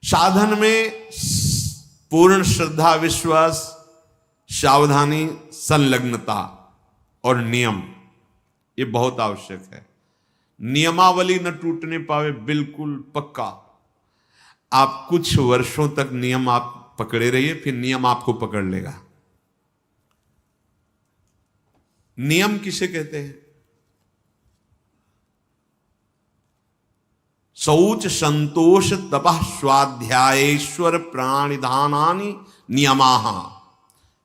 साधन में पूर्ण श्रद्धा, विश्वास, सावधानी, संलग्नता और नियम, ये बहुत आवश्यक है। नियमावली न टूटने पावे, बिल्कुल पक्का। आप कुछ वर्षों तक नियम आप पकड़े रहिए, फिर नियम आपको पकड़ लेगा। नियम किसे कहते हैं? शौच, संतोष, तपः, स्वाध्यायेश्वर प्राणिधानानि नियमाः।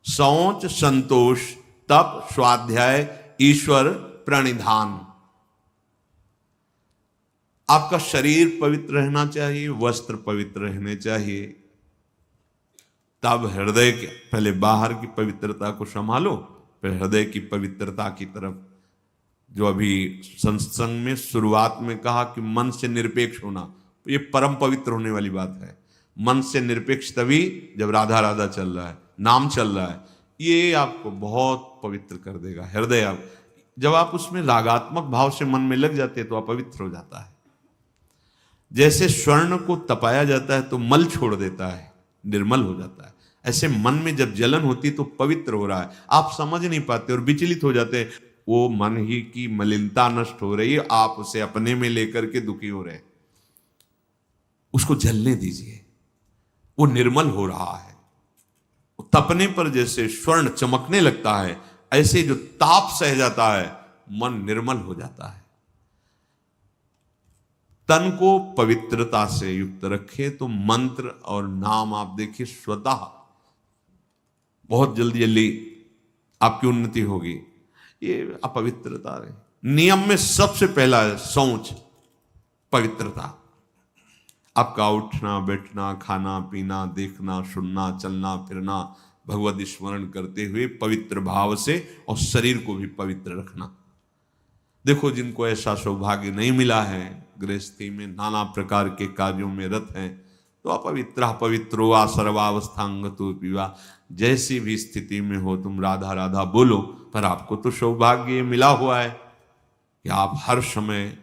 शौच, संतोष, तप, स्वाध्याय, ईश्वर, प्रणिधान। आपका शरीर पवित्र रहना चाहिए, वस्त्र पवित्र रहने चाहिए, तब हृदय के पहले बाहर की पवित्रता को संभालो, फिर हृदय की पवित्रता की तरफ। जो अभी सत्संग में शुरुआत में कहा कि मन से निरपेक्ष होना, ये परम पवित्र होने वाली बात है। मन से निरपेक्ष तभी जब राधा राधा चल रहा है, नाम चल रहा है, ये आपको बहुत पवित्र कर देगा हृदय। आप जब आप उसमें रागात्मक भाव से मन में लग जाते हैं तो अपवित्र हो जाता है। जैसे स्वर्ण को तपाया जाता है तो मल छोड़ देता है, निर्मल हो जाता है, ऐसे मन में जब जलन होती तो पवित्र हो रहा है। आप समझ नहीं पाते और विचलित हो जाते हैं, वो मन ही की मलिनता नष्ट हो रही है, आप उसे अपने में लेकर के दुखी हो रहे हैं। उसको जलने दीजिए, वो निर्मल हो रहा है। तपने पर जैसे स्वर्ण चमकने लगता है, ऐसे जो ताप सह जाता है मन निर्मल हो जाता है। तन को पवित्रता से युक्त रखे तो मंत्र और नाम आप देखिए स्वतः बहुत जल्दी जल्दी आपकी उन्नति होगी। ये अपवित्रता है। नियम में सबसे पहला है शौच, पवित्रता। आपका उठना बैठना, खाना पीना, देखना सुनना, चलना फिरना भगवत स्मरण करते हुए पवित्र भाव से, और शरीर को भी पवित्र रखना। देखो जिनको ऐसा सौभाग्य नहीं मिला है, गृहस्थी में नाना प्रकार के कार्यों में रत हैं, तो अपवित्र पवित्रो वा सर्वावस्थांगतो पीवा, जैसी भी स्थिति में हो तुम राधा राधा बोलो, पर आपको तो सौभाग्य मिला हुआ है कि आप हर समय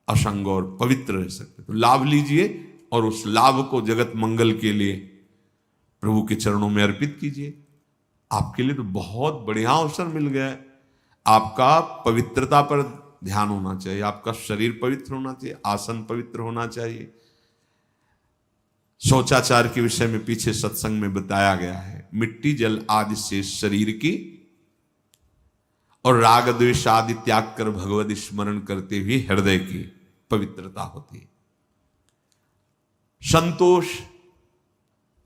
असंग और पवित्र रह सकते। तो लाभ लीजिए और उस लाभ को जगत मंगल के लिए प्रभु के चरणों में अर्पित कीजिए। आपके लिए तो बहुत बढ़िया अवसर मिल गया है। आपका पवित्रता पर ध्यान होना चाहिए, आपका शरीर पवित्र होना चाहिए, आसन पवित्र होना चाहिए। शौचाचार के विषय में पीछे सत्संग में बताया गया है, मिट्टी जल आदि से शरीर की और राग द्वेष आदि त्याग कर भगवत स्मरण करते हुए हृदय की पवित्रता होती है। संतोष,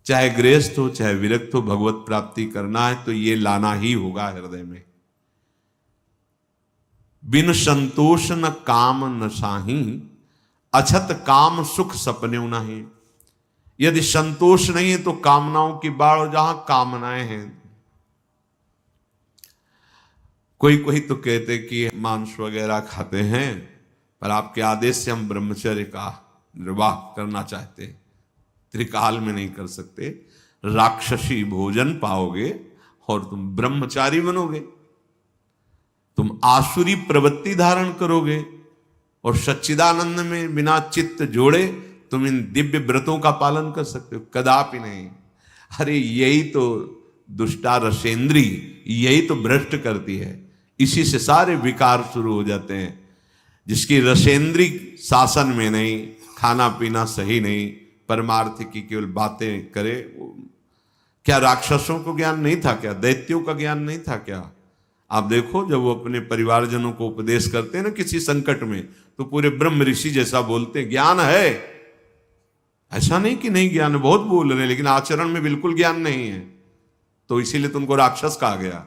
चाहे गृहस्थ हो चाहे विरक्त हो, भगवत प्राप्ति करना है तो ये लाना ही होगा हृदय में। बिन संतोष न काम न साही, अछत काम सुख सपने नहीं। यदि संतोष नहीं है तो कामनाओं की बाढ़, और जहां कामनाएं हैं, कोई कोई तो कहते कि मांस वगैरह खाते हैं, पर आपके आदेश से हम ब्रह्मचर्य का निर्वाह करना चाहते हैं, त्रिकाल में नहीं कर सकते। राक्षसी भोजन पाओगे और तुम ब्रह्मचारी बनोगे, तुम आसुरी प्रवृत्ति धारण करोगे, और सच्चिदानंद में बिना चित्त जोड़े तुम इन दिव्य व्रतों का पालन कर सकते हो? कदापि नहीं। अरे यही तो दुष्टा रसेंद्री, यही तो भ्रष्ट करती है। इसी से सारे विकार शुरू हो जाते हैं। जिसकी रसेंद्री शासन में नहीं, खाना पीना सही नहीं, परमार्थ की केवल बातें करे, क्या राक्षसों को ज्ञान नहीं था क्या? दैत्यों का ज्ञान नहीं था क्या? आप देखो जब वो अपने परिवारजनों को उपदेश करते हैं ना किसी संकट में, तो पूरे ब्रह्म ऋषि जैसा बोलते हैं, ज्ञान है। ऐसा नहीं कि नहीं ज्ञान, बहुत बोल रहे हैं, लेकिन आचरण में बिल्कुल ज्ञान नहीं है, तो इसीलिए तुमको राक्षस कहा गया।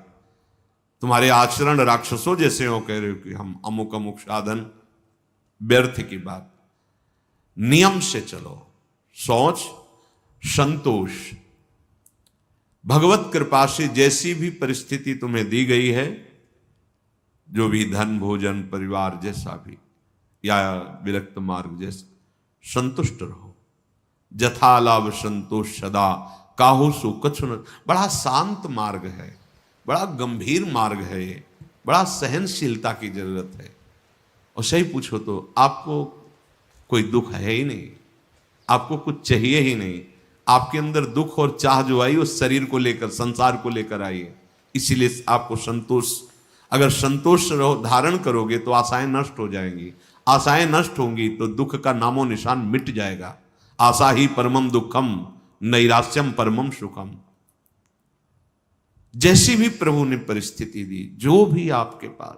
तुम्हारे आचरण राक्षसों जैसे हो, कह रहे हो कि हम अमुक अमुक साधन, व्यर्थ की बात। नियम से चलो, शौच, संतोष। भगवत कृपा से जैसी भी परिस्थिति तुम्हें दी गई है, जो भी धन भोजन परिवार जैसा भी, या विरक्त मार्ग जैसा, संतुष्ट रहो। जथा लाभ संतोष सदा काहू सु कछु न। बड़ा शांत मार्ग है, बड़ा गंभीर मार्ग है ये, बड़ा सहनशीलता की जरूरत है। और सही पूछो तो आपको कोई दुख है ही नहीं, आपको कुछ चाहिए ही नहीं। आपके अंदर दुख और चाह जो आई उस शरीर को लेकर, संसार को लेकर आई है। इसीलिए आपको संतोष, अगर संतोष धारण करोगे तो आशाएं नष्ट हो जाएंगी। आशाएं नष्ट होंगी तो दुख का नामो निशान मिट जाएगा। आशा ही परमम दुखम, नैराश्यम परमम सुखम। जैसी भी प्रभु ने परिस्थिति दी, जो भी आपके पास,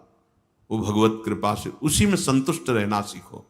वो भगवत कृपा से उसी में संतुष्ट रहना सीखो।